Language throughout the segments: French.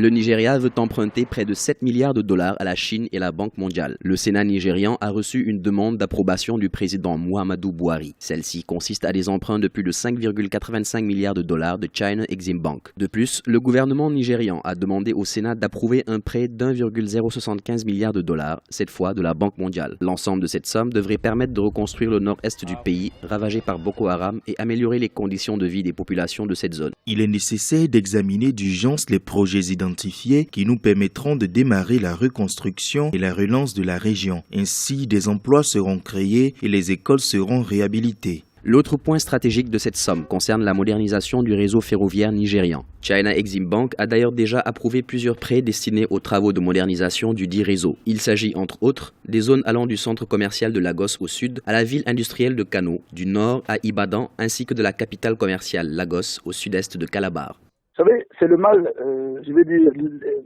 Le Nigeria veut emprunter près de 7 milliards de dollars à la Chine et la Banque mondiale. Le Sénat nigérian a reçu une demande d'approbation du président Muhammadu Buhari. Celle-ci consiste à des emprunts de plus de 5,85 milliards de dollars de China Exim Bank. De plus, le gouvernement nigérian a demandé au Sénat d'approuver un prêt d'1,075 milliard de dollars, cette fois de la Banque mondiale. L'ensemble de cette somme devrait permettre de reconstruire le nord-est du pays, ravagé par Boko Haram, et améliorer les conditions de vie des populations de cette zone. Il est nécessaire d'examiner d'urgence les projets identifiés qui nous permettront de démarrer la reconstruction et la relance de la région. Ainsi, des emplois seront créés et les écoles seront réhabilitées. L'autre point stratégique de cette somme concerne la modernisation du réseau ferroviaire nigérian. China Exim Bank a d'ailleurs déjà approuvé plusieurs prêts destinés aux travaux de modernisation du dit réseau. Il s'agit entre autres des zones allant du centre commercial de Lagos au sud à la ville industrielle de Kano, du nord à Ibadan, ainsi que de la capitale commerciale Lagos au sud-est de Calabar. Vous savez, c'est le mal, je vais dire,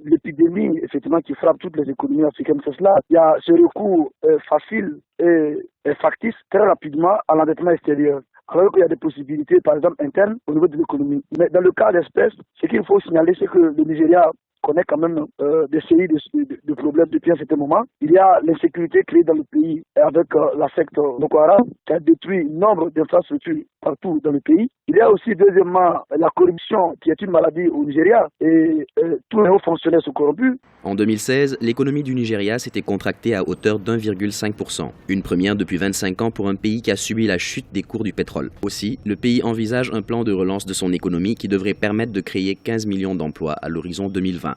l'épidémie, effectivement, qui frappe toutes les économies africaines, c'est cela. Il y a ce recours facile et factice très rapidement à l'endettement extérieur. Alors qu'il y a des possibilités, par exemple, internes au niveau de l'économie. Mais dans le cas d'espèce, ce qu'il faut signaler, c'est que le Nigeria connaît quand même des séries de problèmes depuis un certain moment. Il y a l'insécurité créée dans le pays avec la secte Boko Haram qui a détruit nombre d'infrastructures partout dans le pays. Il y a aussi, deuxièmement, la corruption qui est une maladie au Nigeria et tous les hauts fonctionnaires sont corrompus. En 2016, l'économie du Nigeria s'était contractée à hauteur d'1,5%. Une première depuis 25 ans pour un pays qui a subi la chute des cours du pétrole. Aussi, le pays envisage un plan de relance de son économie qui devrait permettre de créer 15 millions d'emplois à l'horizon 2020.